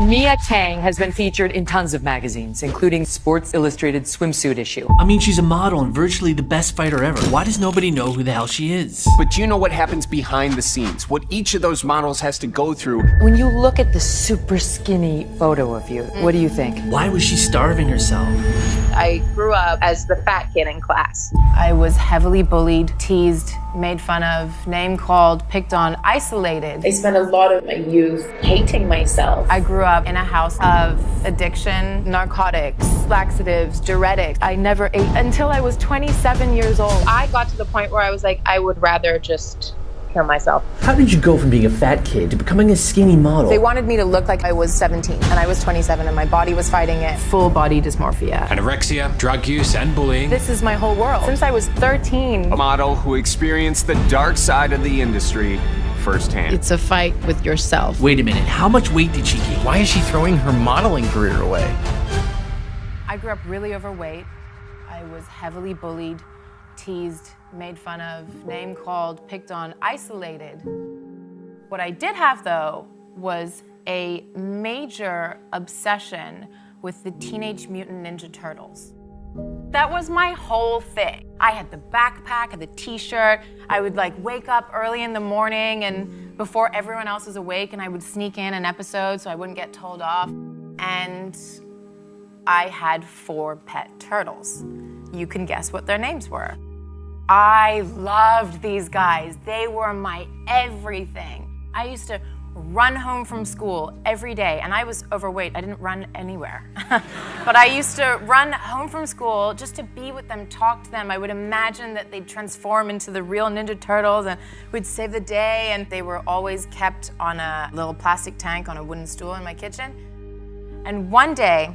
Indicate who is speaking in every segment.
Speaker 1: Mia Tang has been featured in tons of magazines, including Sports Illustrated swimsuit issue.
Speaker 2: I mean, she's a model and virtually the best fighter ever. Why does nobody know who the hell she is?
Speaker 3: But do you know what happens behind the scenes? What each of those models has to go through?
Speaker 1: When you look at the super skinny photo of you, what do you think?
Speaker 2: Why was she starving herself?
Speaker 4: I grew up as the fat kid in class.
Speaker 5: I was heavily bullied, teased, made fun of, name-called, picked on, isolated.
Speaker 6: I spent a lot of my youth hating myself.
Speaker 5: I grew up in a house of addiction, narcotics, laxatives, diuretics. I never ate until I was 27 years old.
Speaker 4: I got to the point where I was like, I would rather just kill myself.
Speaker 2: How did you go from being a fat kid to becoming a skinny model?
Speaker 5: They wanted me to look like I was 17 and I was 27 and my body was fighting it. Full body dysmorphia.
Speaker 7: Anorexia, drug use, and bullying.
Speaker 5: This is my whole world. Since I was 13.
Speaker 3: A model who experienced the dark side of the industry firsthand.
Speaker 6: It's a fight with yourself.
Speaker 2: Wait a minute, how much weight did she gain?
Speaker 7: Why is she throwing her modeling career away?
Speaker 5: I grew up really overweight. I was heavily bullied, teased, made fun of, name-called, picked on, isolated. What I did have, though, was a major obsession with the Teenage Mutant Ninja Turtles. That was my whole thing. I had the backpack and the t-shirt. I would wake up early in the morning and before everyone else was awake, and I would sneak in an episode so I wouldn't get told off. And I had 4 pet turtles. You can guess what their names were. I loved these guys. They were my everything. I used to run home from school every day, and I was overweight. I didn't run anywhere. But I used to run home from school just to be with them, talk to them. I would imagine that they'd transform into the real Ninja Turtles and we'd save the day, and they were always kept on a little plastic tank on a wooden stool in my kitchen. And one day,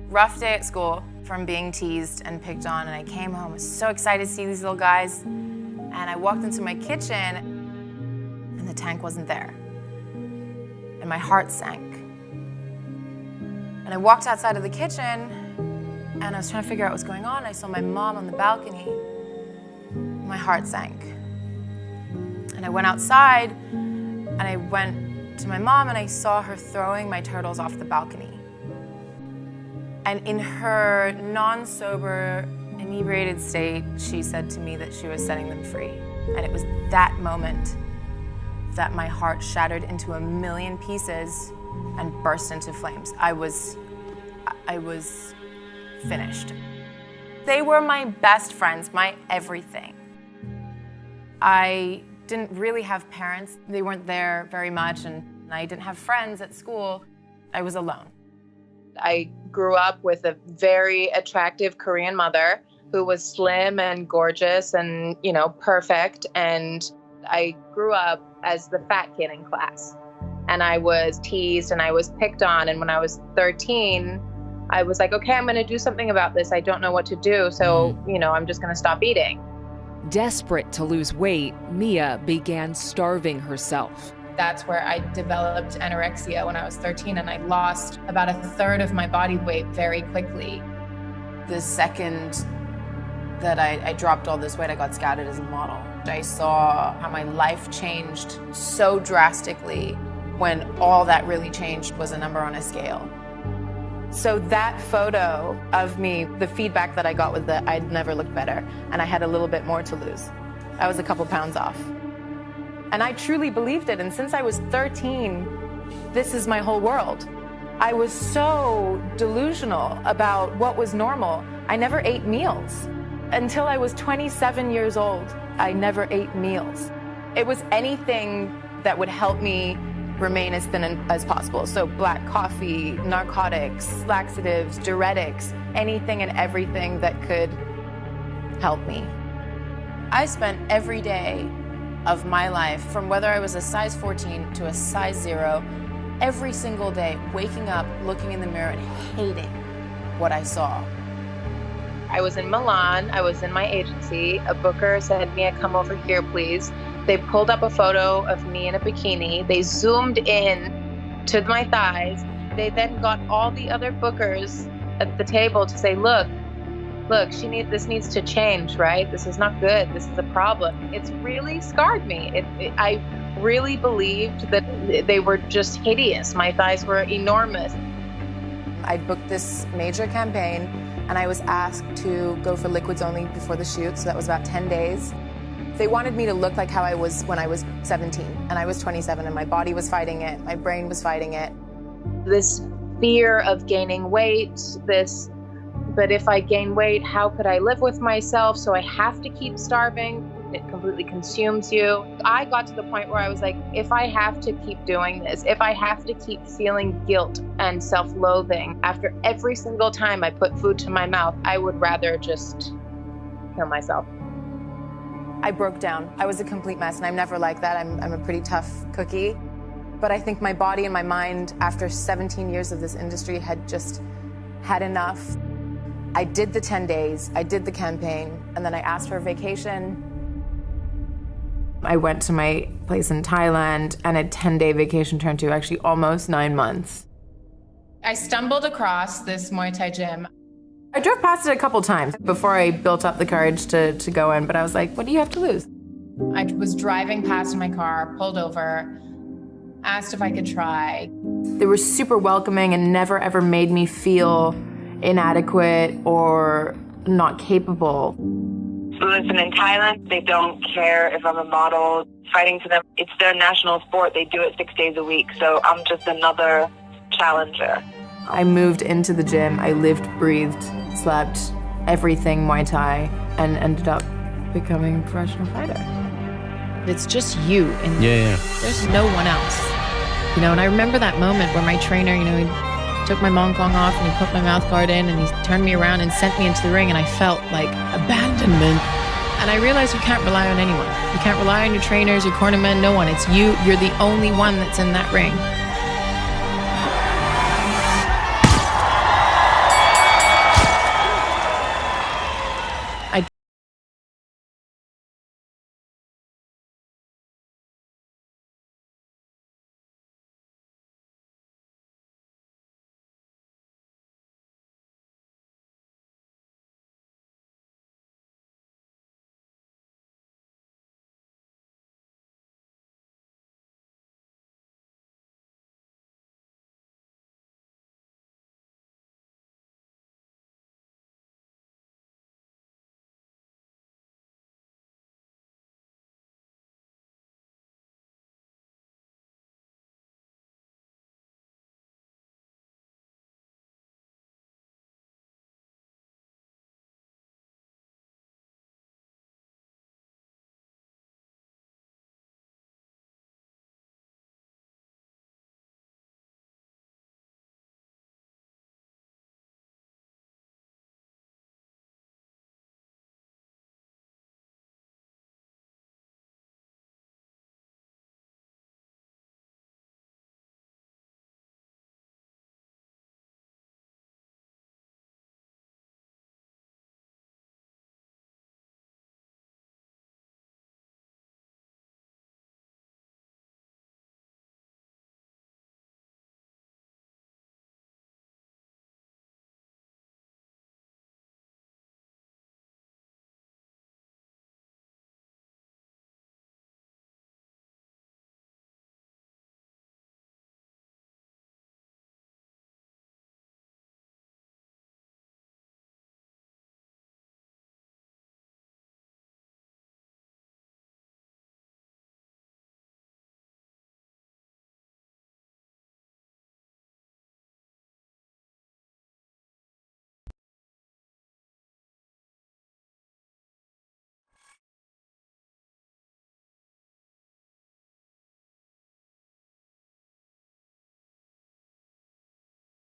Speaker 5: rough day at school from being teased and picked on, and I came home, I was so excited to see these little guys, and I walked into my kitchen and the tank wasn't there. And my heart sank. And I walked outside of the kitchen and I was trying to figure out what was going on. I saw my mom on the balcony. My heart sank. And I went outside and I went to my mom and I saw her throwing my turtles off the balcony. And in her non-sober, inebriated state, she said to me that she was setting them free. And it was that moment that my heart shattered into a million pieces and burst into flames. I was finished. They were my best friends, my everything. I didn't really have parents. They weren't there very much, and I didn't have friends at school. I was alone.
Speaker 4: I grew up with a very attractive Korean mother who was slim and gorgeous and, perfect. And I grew up as the fat kid in class. And I was teased and I was picked on. And when I was 13, I was like, okay, I'm going to do something about this. I don't know what to do. So, I'm just going to stop eating.
Speaker 1: Desperate to lose weight, Mia began starving herself.
Speaker 6: That's where I developed anorexia when I was 13, and I lost about 1/3 of my body weight very quickly.
Speaker 5: The second that I dropped all this weight, I got scouted as a model. I saw how my life changed so drastically when all that really changed was a number on a scale. So that photo of me, the feedback that I got was that I'd never looked better and I had a little bit more to lose. I was a couple pounds off. And I truly believed it. And since I was 13, this is my whole world. I was so delusional about what was normal. I never ate meals. Until I was 27 years old, I never ate meals. It was anything that would help me remain as thin as possible. So black coffee, narcotics, laxatives, diuretics, anything and everything that could help me. I spent every day of my life, from whether I was a size 14 to a size 0, every single day, waking up, looking in the mirror and hating what I saw.
Speaker 4: I was in Milan. I was in my agency. A booker said, Mia, come over here, please. They pulled up a photo of me in a bikini. They zoomed in to my thighs. They then got all the other bookers at the table to say, look, this needs to change, right? This is not good. This is a problem. It's really scarred me. I really believed that they were just hideous. My thighs were enormous.
Speaker 5: I booked this major campaign and I was asked to go for liquids only before the shoot, so that was about 10 days. They wanted me to look like how I was when I was 17, and I was 27, and my body was fighting it, my brain was fighting it.
Speaker 4: This fear of gaining weight, but if I gain weight, how could I live with myself? So I have to keep starving. It completely consumes you. I got to the point where I was like, if I have to keep doing this, if I have to keep feeling guilt and self-loathing after every single time I put food to my mouth, I would rather just kill myself.
Speaker 5: I broke down. I was a complete mess, and I'm never like that. I'm a pretty tough cookie. But I think my body and my mind, after 17 years of this industry, had just had enough. I did the 10 days, I did the campaign, and then I asked for a vacation. I went to my place in Thailand, and a 10-day vacation turned to actually almost 9 months.
Speaker 6: I stumbled across this Muay Thai gym.
Speaker 5: I drove past it a couple times before I built up the courage to go in, but I was like, what do you have to lose?
Speaker 6: I was driving past in my car, pulled over, asked if I could try.
Speaker 5: They were super welcoming and never ever made me feel inadequate or not capable.
Speaker 8: Listen, in Thailand, they don't care if I'm a model. Fighting to them, it's their national sport. They do it 6 days a week, so I'm just another challenger.
Speaker 5: I moved into the gym. I lived, breathed, slept, everything Muay Thai, and ended up becoming a professional fighter.
Speaker 9: It's just you, and
Speaker 7: Yeah.
Speaker 9: there's no one else. You know, and I remember that moment where my trainer, you know, he took my Hong Kong off and he put my mouth guard in and he turned me around and sent me into the ring, and I felt like abandonment. And I realized you can't rely on anyone. You can't rely on your trainers, your cornermen, no one. It's you. You're the only one that's in that ring.